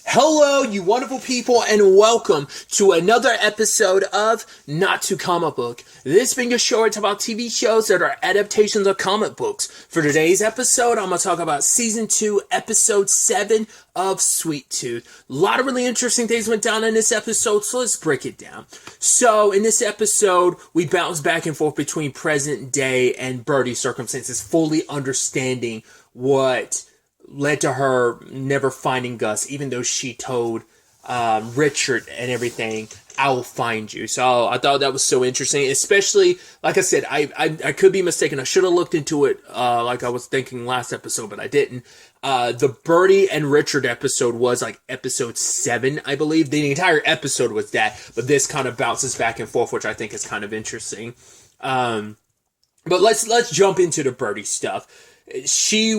Hello, you wonderful people, and welcome to another episode of Not Too Comic Book. This being a show, it's about TV shows that are adaptations of comic books. For today's episode, I'm going to talk about Season 2, Episode 7 of Sweet Tooth. A lot of really interesting things went down in this episode, so let's break it down. So, in this episode, we bounce back and forth between present day and Birdie's circumstances, fully understanding what led to her never finding Gus, even though she told Richard and everything, I will find you. So I thought that was so interesting, especially, like I said, I could be mistaken. I should have looked into it like I was thinking last episode, but I didn't. The Birdie and Richard episode was like episode 7, I believe. The entire episode was that, but this kind of bounces back and forth, which I think is kind of interesting. But let's jump into the Birdie stuff. She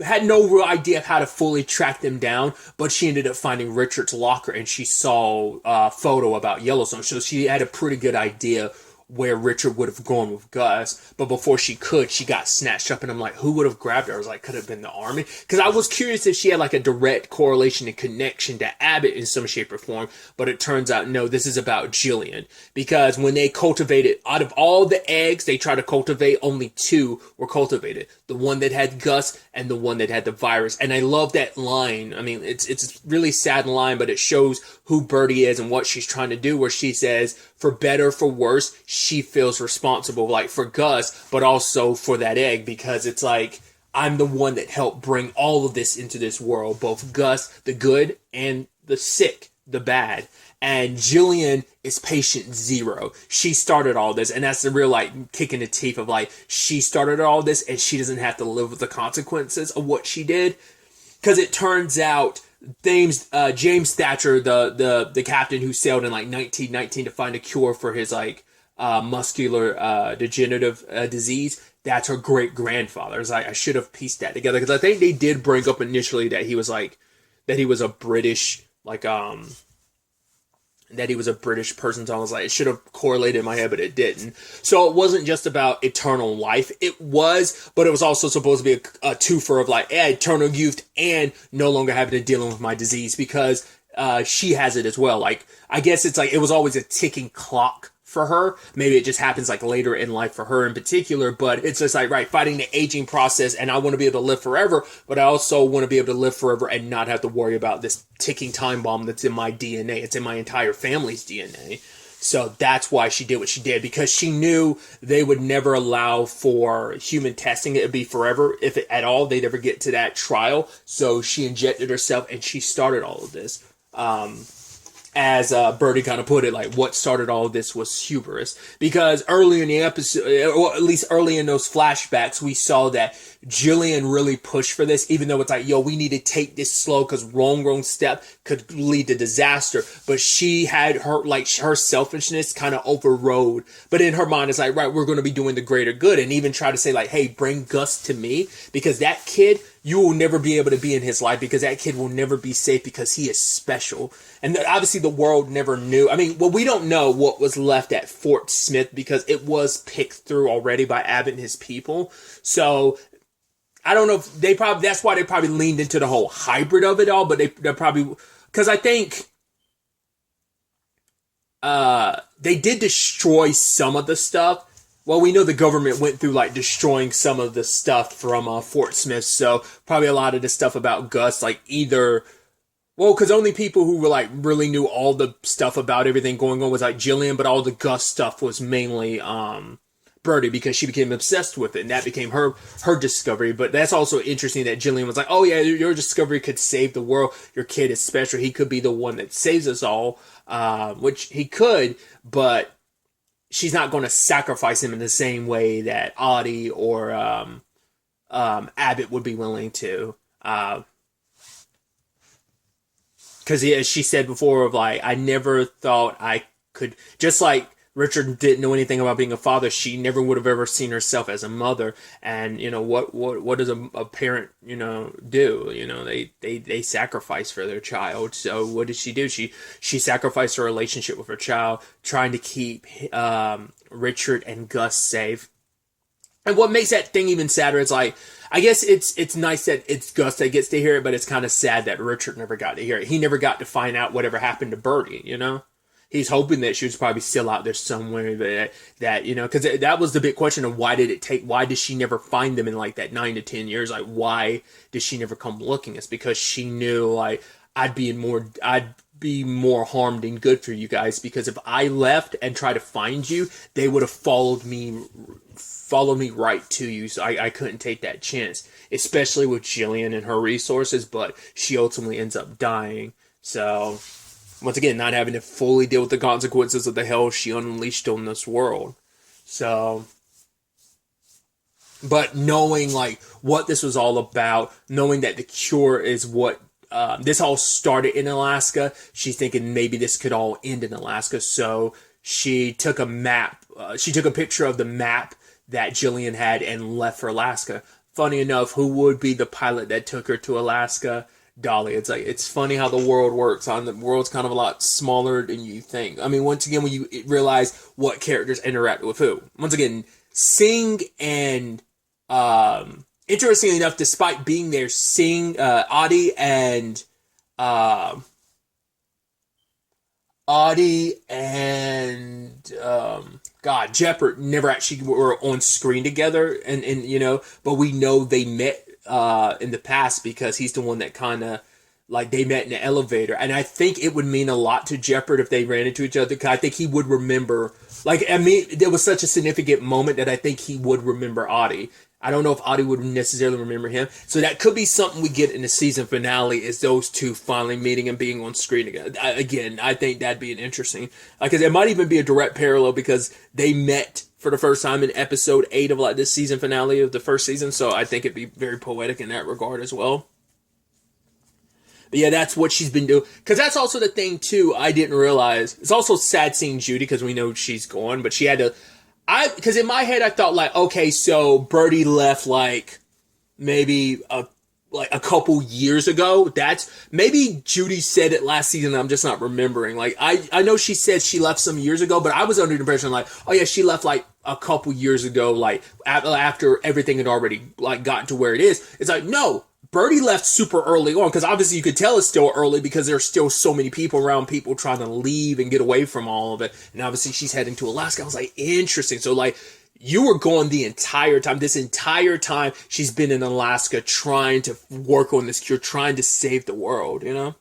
had no real idea of how to fully track them down, but she ended up finding Richard's locker and she saw a photo about Yellowstone. So she had a pretty good idea where Richard would have gone with Gus, but before she could, she got snatched up, and I'm like, who would have grabbed her? I was like, could have been the army? Because I was curious if she had like a direct correlation and connection to Abbott in some shape or form, but it turns out, no, this is about Jillian. Because when they cultivated, out of all the eggs they tried to cultivate, only 2 were cultivated. The one that had Gus and the one that had the virus. And I love that line. I mean, it's a really sad line, but it shows who Birdie is and what she's trying to do, where she says, for better, for worse, she feels responsible, like for Gus, but also for that egg, because it's like, I'm the one that helped bring all of this into this world, both Gus, the good, and the sick, the bad. And Jillian is patient 0. She started all this, and that's the real like kick in the teeth of like, she started all this and she doesn't have to live with the consequences of what she did. Because it turns out James Thatcher, the captain who sailed in like 1919 to find a cure for his like muscular degenerative disease, that's her great grandfather. It's like, I should have pieced that together, because I think they did bring up initially that he was a British that he was a British person. So I was like, it should have correlated in my head, but it didn't. So it wasn't just about eternal life. It was, but it was also supposed to be a twofer of like, eternal youth and no longer having to deal with my disease, because she has it as well. Like, I guess it's like, it was always a ticking clock for her. Maybe it just happens like later in life for her in particular, but it's just like, right, fighting the aging process, and I want to be able to live forever, but I also want to be able to live forever and not have to worry about this ticking time bomb that's in my DNA. It's in my entire family's DNA. So that's why she did what she did, because she knew they would never allow for human testing. It would be forever, if at all they'd ever get to that trial. So she injected herself and she started all of this. As Birdie kind of put it, like, what started all of this was hubris. Because early in the episode, or at least early in those flashbacks, we saw that Jillian really pushed for this, even though it's like, yo, we need to take this slow, because wrong step could lead to disaster. But she had her selfishness kind of overrode. But in her mind, it's like, right, we're going to be doing the greater good. And even try to say like, hey, bring Gus to me, because that kid, you will never be able to be in his life, because that kid will never be safe, because he is special. And obviously the world never knew. I mean, well, we don't know what was left at Fort Smith, because it was picked through already by Abbott and his people. So I don't know if that's why they probably leaned into the whole hybrid of it all, but they're probably, because I think they did destroy some of the stuff. Well, we know the government went through like destroying some of the stuff from Fort Smith, so probably a lot of the stuff about Gus, like either, well, because only people who were like really knew all the stuff about everything going on was like Jillian, but all the Gus stuff was mainly Birdie, because she became obsessed with it, and that became her discovery. But that's also interesting that Jillian was like, oh yeah, your discovery could save the world. Your kid is special. He could be the one that saves us all, which he could, but she's not going to sacrifice him in the same way that Audie or Abbott would be willing to. Because as she said before, of like, I never thought I could, just like Richard didn't know anything about being a father, she never would have ever seen herself as a mother. And, you know, what does a parent, you know, do? You know, they sacrifice for their child. So what did she do? She sacrificed her relationship with her child, trying to keep Richard and Gus safe. And what makes that thing even sadder is like, I guess it's nice that it's Gus that gets to hear it, but it's kind of sad that Richard never got to hear it. He never got to find out whatever happened to Birdie, you know? He's hoping that she was probably still out there somewhere, that you know, because that was the big question of why did she never find them in like that 9 to 10 years? Like, why did she never come looking? It's because she knew, like, I'd be more harm than good for you guys, because if I left and tried to find you, they would have followed me right to you. So I couldn't take that chance, especially with Jillian and her resources, but she ultimately ends up dying. So once again, not having to fully deal with the consequences of the hell she unleashed on this world. So, but knowing like what this was all about, knowing that the cure is what this all started in Alaska, she's thinking maybe this could all end in Alaska. So she took a map. She took a picture of the map that Jillian had and left for Alaska. Funny enough, who would be the pilot that took her to Alaska? Dolly. It's like, it's funny how the world works. The world's kind of a lot smaller than you think. I mean, once again, when you realize what characters interact with who. Once again, Singh and interestingly enough, despite being there, Audie and Jeopard never actually were on screen together, and you know, but we know they met in the past, because he's the one that kind of, like, they met in the elevator. And I think it would mean a lot to Jeopard if they ran into each other, because I think he would remember, like, I mean, there was such a significant moment that I think he would remember Audie. I don't know if Audie would necessarily remember him. So that could be something we get in the season finale, is those two finally meeting and being on screen again. Again, I think that'd be an interesting, because it might even be a direct parallel, because they met for the first time in episode 8 of like this season finale of the first season. So I think it'd be very poetic in that regard as well. But yeah, that's what she's been doing. Because that's also the thing too, I didn't realize. It's also sad seeing Judy, because we know she's gone, but she had to, because in my head I thought like, okay, so Birdie left like maybe a couple years ago. That's maybe Judy said it last season. I'm just not remembering. Like, I know she said she left some years ago, but I was under the impression like, oh yeah, she left like a couple years ago, like after everything had already like gotten to where it is. It's like, no, Birdie left super early on, because obviously you could tell it's still early because there's still so many people around, people trying to leave and get away from all of it. And obviously she's heading to Alaska. I was like, interesting. So like, you were gone the entire time. This entire time she's been in Alaska trying to work on this cure, trying to save the world, you know?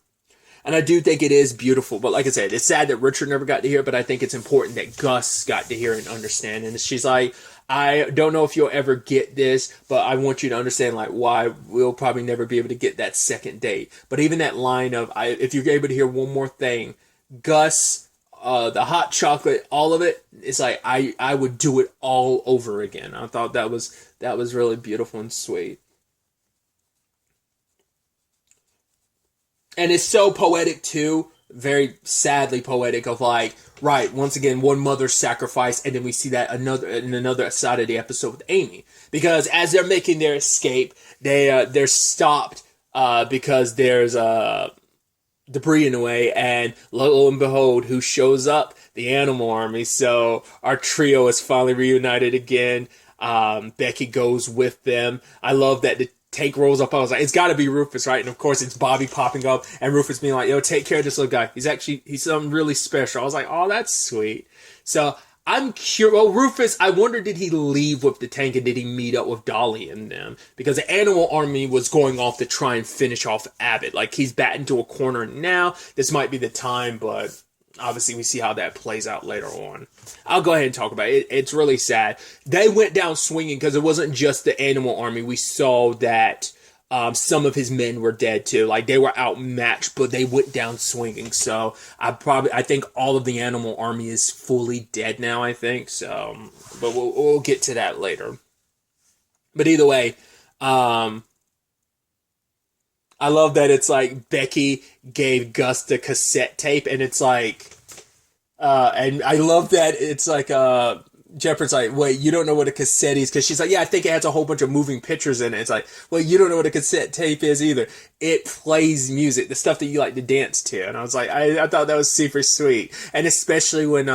And I do think it is beautiful. But like I said, it's sad that Richard never got to hear it, but I think it's important that Gus got to hear and understand. And she's like, I don't know if you'll ever get this, but I want you to understand like why we'll probably never be able to get that second date. But even that line of, if you're able to hear one more thing, Gus, the hot chocolate, all of it, it's like I would do it all over again. I thought that was really beautiful and sweet. And it's so poetic too, very sadly poetic, of like, right, once again, one mother's sacrifice, and then we see that another side of the episode with Amy. Because as they're making their escape, they're stopped because there's debris in the way, and lo and behold, who shows up? The Animal Army. So our trio is finally reunited again. Becky goes with them. I love that the tank rolls up. I was like, it's got to be Rufus, right? And of course, it's Bobby popping up, and Rufus being like, yo, take care of this little guy. He's something really special. I was like, oh, that's sweet. So I'm curious. Well, Rufus, I wonder, did he leave with the tank, and did he meet up with Dolly and them? Because the Animal Army was going off to try and finish off Abbott. Like, he's batting to a corner now. This might be the time, but obviously we see how that plays out later on. I'll go ahead and talk about it. It's really sad. They went down swinging because it wasn't just the Animal Army. We saw that some of his men were dead too. Like, they were outmatched, but they went down swinging. So I think all of the Animal Army is fully dead now, I think. So, but we'll get to that later. But either way, I love that it's like Becky gave Gus the cassette tape, and it's like, and I love that it's like, Jeopard's like, wait, you don't know what a cassette is? Because she's like, yeah, I think it has a whole bunch of moving pictures in it. It's like, well, you don't know what a cassette tape is either. It plays music, the stuff that you like to dance to. And I was like, I thought that was super sweet. And especially when,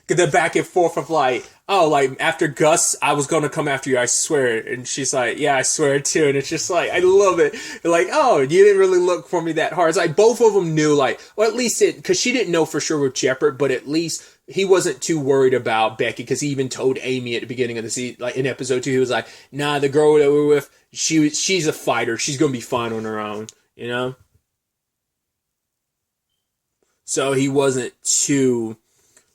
the back and forth of like, oh, like after Gus, I was gonna come after you, I swear. And she's like, yeah, I swear too. And it's just like, I love it. Like, oh, you didn't really look for me that hard. It's like both of them knew, like, or at least because she didn't know for sure with Jeopard, but at least he wasn't too worried about Becky because he even told Amy at the beginning of the season, like in episode 2, he was like, nah, the girl that we're with, she's a fighter. She's gonna be fine on her own, you know? So he wasn't too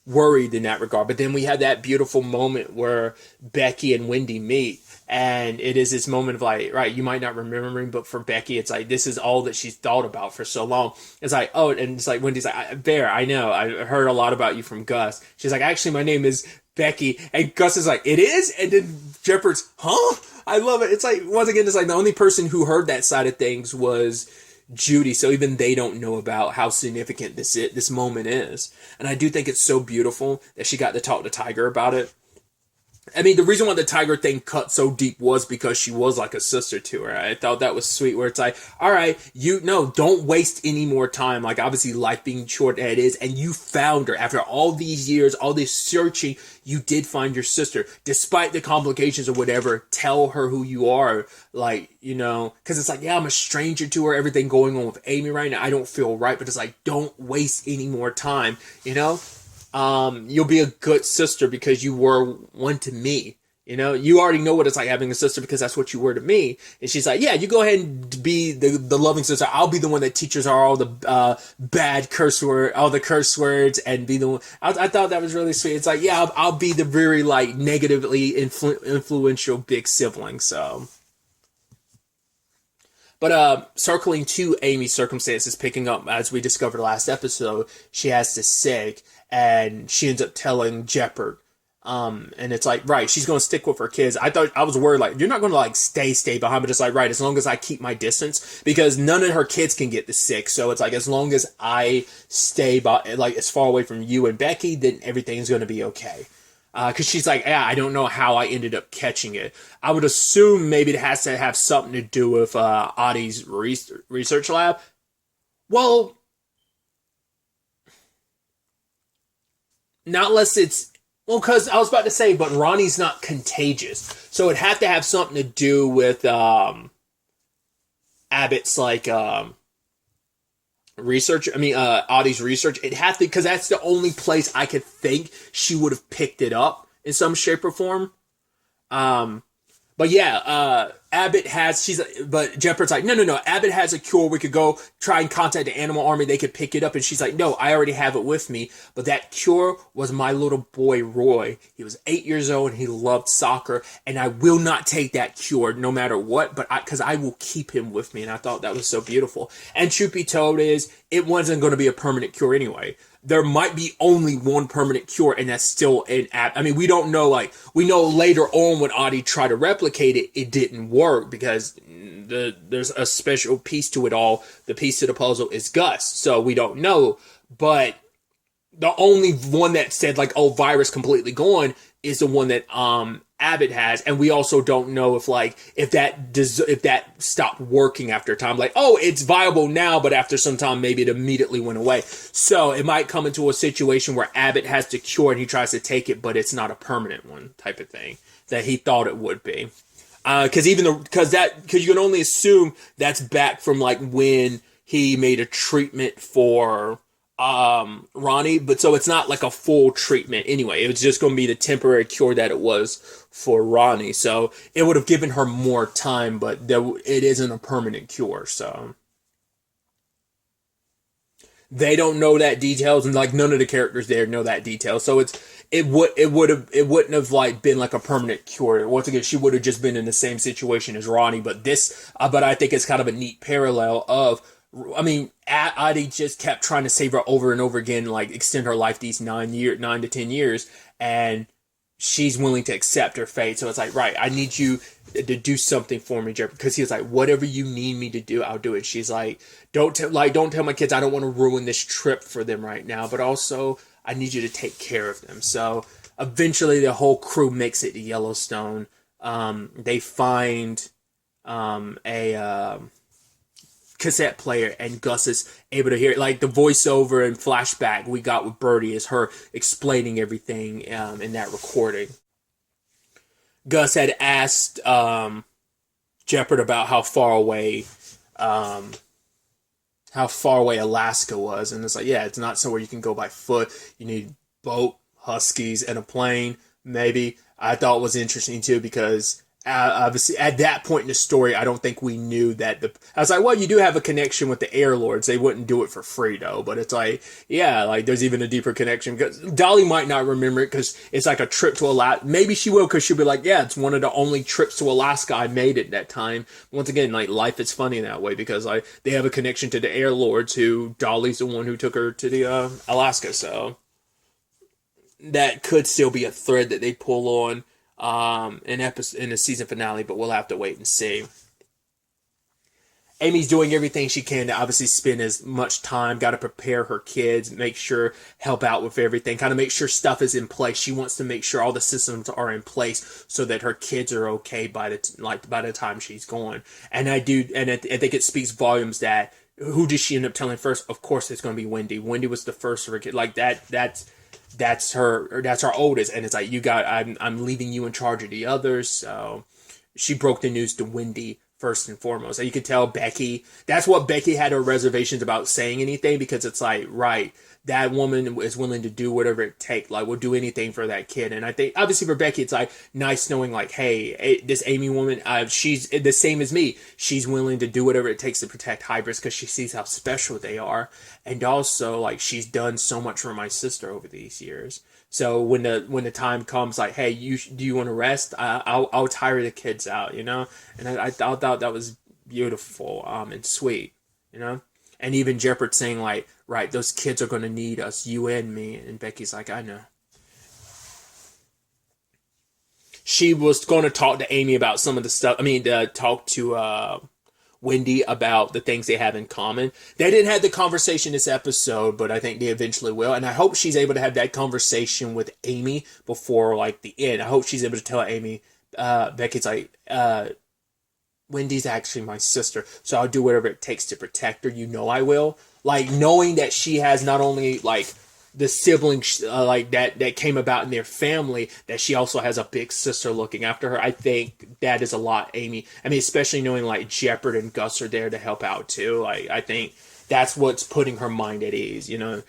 worried in that regard. But then we had that beautiful moment where Becky and Wendy meet. And it is this moment of like, right, you might not remember me, but for Becky, it's like, this is all that she's thought about for so long. It's like, oh, and it's like, Wendy's like, Bear, I know, I heard a lot about you from Gus. She's like, actually, my name is Becky. And Gus is like, it is? And then Jeopard's, huh? I love it. It's like, once again, it's like the only person who heard that side of things was Judy, so even they don't know about how significant this moment is. And I do think it's so beautiful that she got to talk to Tiger about it. I mean, the reason why the Tiger thing cut so deep was because she was like a sister to her. I thought that was sweet, where it's like, all right, don't waste any more time. Like, obviously, life being short as it is, and you found her. After all these years, all this searching, you did find your sister. Despite the complications or whatever, tell her who you are. Like, because it's like, yeah, I'm a stranger to her. Everything going on with Amy right now, I don't feel right. But it's like, don't waste any more time, you'll be a good sister because you were one to me. You already know what it's like having a sister because that's what you were to me. And she's like, yeah, you go ahead and be the loving sister. I'll be the one that teaches her all the bad all the curse words, and be the one. I thought that was really sweet. It's like, yeah, I'll be the very like negatively influential big sibling. So. But circling to Amy's circumstances, picking up as we discovered last episode, she has this sig, and she ends up telling Jeopard. And it's like, right, she's going to stick with her kids. I was worried, like, you're not going to like stay behind, but it's like, right, as long as I keep my distance, because none of her kids can get the sick. So it's like, as long as I stay like as far away from you and Becky, then everything's going to be okay. Because she's like, yeah, I don't know how I ended up catching it. I would assume maybe it has to have something to do with Adi's research lab. Well, not unless it's... Well, because I was about to say, but Ronnie's not contagious. So it'd have to have something to do with Abbott's, like... research. I mean, Adi's research. It had to, because that's the only place I could think she would have picked it up in some shape or form. But yeah, Abbott has, but Jeopard's like, no, Abbott has a cure. We could go try and contact the animal army. They could pick it up. And she's like, no, I already have it with me. But that cure was my little boy, Roy. He was 8 years old and he loved soccer. And I will not take that cure no matter what, because I will keep him with me. And I thought that was so beautiful. And truth be told is, it wasn't going to be a permanent cure anyway. There might be only one permanent cure, and that's still an app. I mean, we don't know, like, we know later on when Adi tried to replicate it, it didn't work because there's a special piece to it all. The piece to the puzzle is Gus, so we don't know. But the only one that said, like, oh, virus completely gone is the one that Abbott has, and we also don't know if that stopped working after a time. Like, oh, it's viable now, but after some time, maybe it immediately went away. So it might come into a situation where Abbott has the cure and he tries to take it, but it's not a permanent one type of thing that he thought it would be. Because you can only assume that's back from like when he made a treatment for Ronnie, but so it's not like a full treatment anyway. It was just going to be the temporary cure that it was for Ronnie. So it would have given her more time, but it isn't a permanent cure. So they don't know that details, and like none of the characters there know that detail. So it wouldn't have like been like a permanent cure. Once again, she would have just been in the same situation as Ronnie. But I think it's kind of a neat parallel of. I mean, Adi just kept trying to save her over and over again, like extend her life these 9 to 10 years, and she's willing to accept her fate. So it's like, right, I need you to do something for me, Jeff, because he was like, whatever you need me to do, I'll do it. She's like, don't tell my kids I don't want to ruin this trip for them right now, but also I need you to take care of them. So eventually, the whole crew makes it to Yellowstone. They find cassette player, and Gus is able to hear it. Like the voiceover and flashback we got with Birdie is her explaining everything in that recording. Gus had asked Jeopard about how far away Alaska was, and it's like, yeah, it's not somewhere you can go by foot. You need boat, huskies, and a plane, maybe. I thought it was interesting too, because obviously at that point in the story, I don't think we knew that I was like, well, you do have a connection with the Air Lords. They wouldn't do it for free though, but it's like, yeah, like there's even a deeper connection, because Dolly might not remember it because it's like a trip to Alaska. Maybe she will, because she'll be like, yeah, it's one of the only trips to Alaska I made at that time. Once again, like life is funny that way, because like they have a connection to the Air Lords, who Dolly's the one who took her to the Alaska. So that could still be a thread that they pull on in the season finale, but we'll have to wait and see. Amy's doing everything she can to obviously spend as much time, got to prepare her kids, make sure, help out with everything, kind of make sure stuff is in place. She wants to make sure all the systems are in place so that her kids are okay by the time she's gone. And I think it speaks volumes that who does she end up telling first? Of course, it's going to be Wendy. Wendy was the first of her kid. Like that's our oldest, and it's like, I'm leaving you in charge of the others. So she broke the news to Wendy first and foremost. And you can tell Becky, that's what Becky had her reservations about saying anything, because it's like, right, that woman is willing to do whatever it takes, like, will do anything for that kid. And I think obviously for Becky, it's like nice knowing like, hey, this Amy woman, she's the same as me. She's willing to do whatever it takes to protect Hybris, because she sees how special they are. And also, like, she's done so much for my sister over these years. So when the time comes, like, hey, do you want to rest? I'll tire the kids out, you know. And I thought that was beautiful and sweet, you know. And even Jeopard saying like, right, those kids are going to need us, you and me. And Becky's like, I know. She was going to talk to Amy about some of the stuff. I mean, talk to Wendy about the things they have in common. They didn't have the conversation this episode, but I think they eventually will. And I hope she's able to have that conversation with Amy before like the end. I hope she's able to tell Amy, Becky's like, Wendy's actually my sister, so I'll do whatever it takes to protect her. You know I will. Like, knowing that she has not only like the siblings like that came about in their family, that she also has a big sister looking after her. I think that is a lot, Amy. I mean, especially knowing like Jeopard and Gus are there to help out too. Like, I think that's what's putting her mind at ease, you know.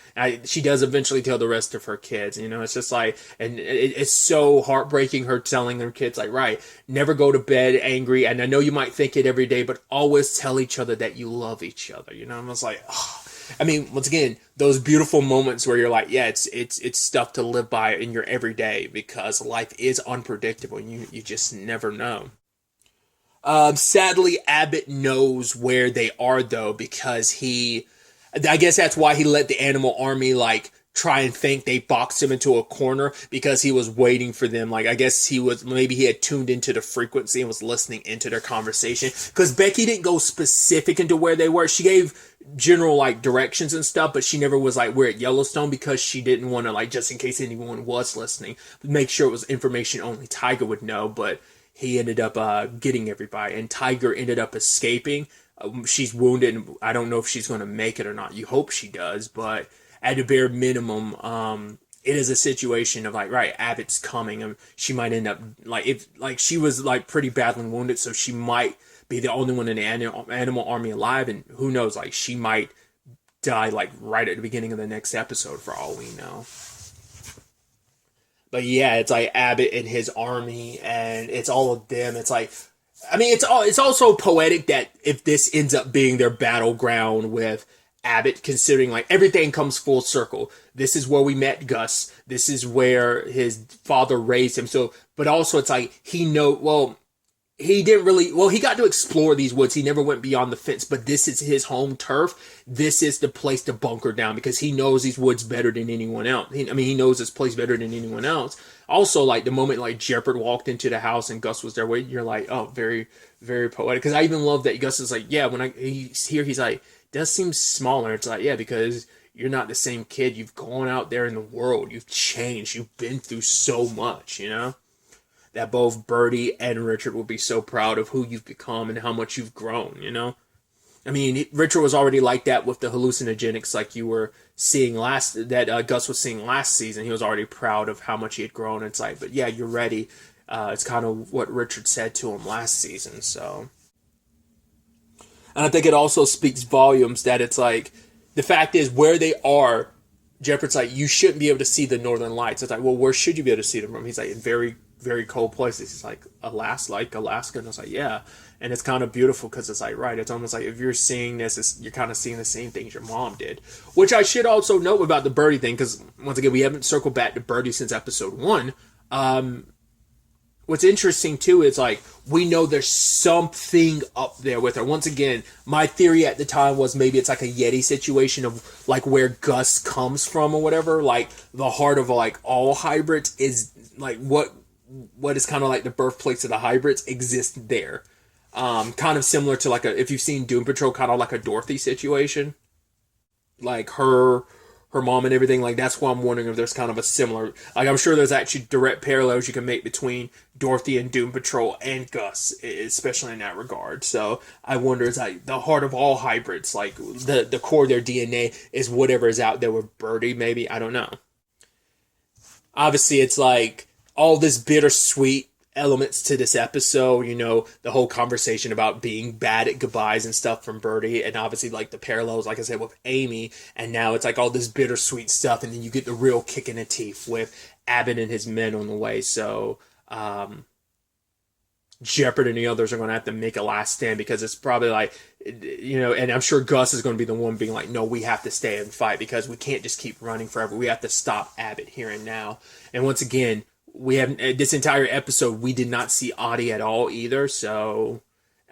She does eventually tell the rest of her kids, you know. It's just like, and it's so heartbreaking, her telling her kids, like, right, never go to bed angry. And I know you might think it every day, but always tell each other that you love each other, you know. And I was like, oh. I mean, once again, those beautiful moments where you're like, yeah, it's stuff to live by in your everyday, because life is unpredictable and you just never know. Sadly, Abbott knows where they are though, because I guess that's why he let the animal army like try and think they boxed him into a corner, because he was waiting for them. Like, I guess maybe he had tuned into the frequency and was listening into their conversation, because Becky didn't go specific into where they were. She gave general like directions and stuff, but she never was like, we're at Yellowstone, because she didn't want to, like, just in case anyone was listening, make sure it was information only Tiger would know. But he ended up getting everybody, and Tiger ended up escaping. She's wounded, and I don't know if she's going to make it or not. You hope she does, but at the bare minimum, it is a situation of like, right, Abbott's coming, and she might end up like she was like pretty badly wounded, so she might be the only one in the animal army alive, and who knows, like she might die like right at the beginning of the next episode for all we know. But yeah, it's like Abbott and his army, and it's all of them. It's like, I mean, it's also poetic that if this ends up being their battleground with Abbott, considering like everything comes full circle. This is where we met Gus. This is where his father raised him. So, but also it's like he got to explore these woods. He never went beyond the fence, but this is his home turf. This is the place to bunker down, because he knows these woods better than anyone else. He knows this place better than anyone else. Also, like the moment like Jeopard walked into the house and Gus was there waiting, you're like, oh, very, very poetic. Because I even love that Gus is like, yeah, when he's here, he's like, does seem smaller. It's like, yeah, because you're not the same kid. You've gone out there in the world. You've changed. You've been through so much, you know? That both Birdie and Richard will be so proud of who you've become and how much you've grown, you know? I mean, Richard was already like that with the hallucinogenics, like you were seeing Gus was seeing last season. He was already proud of how much he had grown. It's like, but yeah, you're ready. It's kind of what Richard said to him last season. So, and I think it also speaks volumes that it's like, the fact is where they are, Jeopard's like, you shouldn't be able to see the northern lights. It's like, well, where should you be able to see them from? He's like, in very, very cold places. He's like, Alaska. And I was like, yeah. And it's kind of beautiful because it's like, right, it's almost like if you're seeing this, you're kind of seeing the same things your mom did. Which I should also note about the birdie thing, because once again, we haven't circled back to birdie since episode 1. What's interesting too is like, we know there's something up there with her. Once again, my theory at the time was maybe it's like a Yeti situation of like where Gus comes from or whatever. Like the heart of like all hybrids is like what is kind of like the birthplace of the hybrids exists there. Kind of similar to like if you've seen Doom Patrol, kind of like a Dorothy situation, like her mom and everything. Like that's why I'm wondering if there's kind of a similar, like I'm sure there's actually direct parallels you can make between Dorothy and Doom Patrol and Gus, especially in that regard. So I wonder, it's like the heart of all hybrids, like the core of their DNA is whatever is out there with Birdie. Maybe, I don't know. Obviously, it's like all this bittersweet elements to this episode, you know, the whole conversation about being bad at goodbyes and stuff from Birdie, and obviously like the parallels, like I said, with Amy, and now it's like all this bittersweet stuff, and then you get the real kick in the teeth with Abbott and his men on the way. So Jeopard and the others are going to have to make a last stand, because it's probably like, you know, and I'm sure Gus is going to be the one being like, no, we have to stay and fight, because we can't just keep running forever. We have to stop Abbott here and now. And once again, we have this entire episode, we did not see Audie at all either, so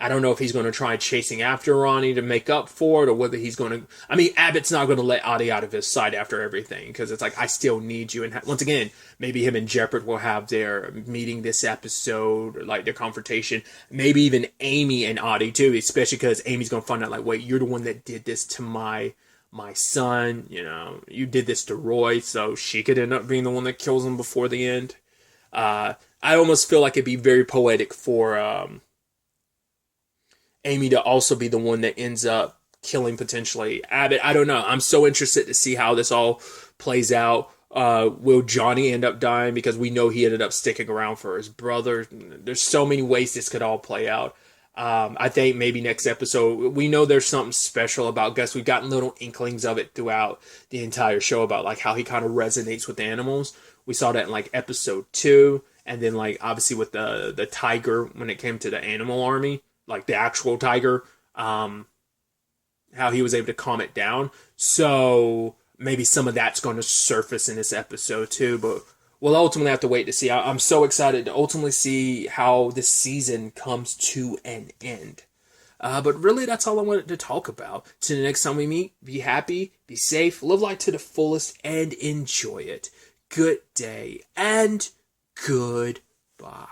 I don't know if he's going to try chasing after Ronnie to make up for it, or whether he's going to, I mean, Abbott's not going to let Audie out of his sight after everything, because it's like, I still need you. And once again, maybe him and Jeopard will have their meeting this episode, or like their confrontation, maybe even Amy and Audie too, especially because Amy's going to find out, like, wait, you're the one that did this to my son, you know, you did this to Roy, so she could end up being the one that kills him before the end. I almost feel like it'd be very poetic for Amy to also be the one that ends up killing potentially Abbott. I don't know. I'm so interested to see how this all plays out. Will Johnny end up dying? Because we know he ended up sticking around for his brother. There's so many ways this could all play out. I think maybe next episode, we know there's something special about Gus. We've gotten little inklings of it throughout the entire show about like how he kind of resonates with animals. We saw that in like episode 2, and then like obviously with the tiger when it came to the animal army, like the actual tiger, how he was able to calm it down. So maybe some of that's going to surface in this episode too, but we'll ultimately have to wait to see. I'm so excited to ultimately see how this season comes to an end. But really, that's all I wanted to talk about. Till the next time we meet, be happy, be safe, live life to the fullest, and enjoy it. Good day and goodbye.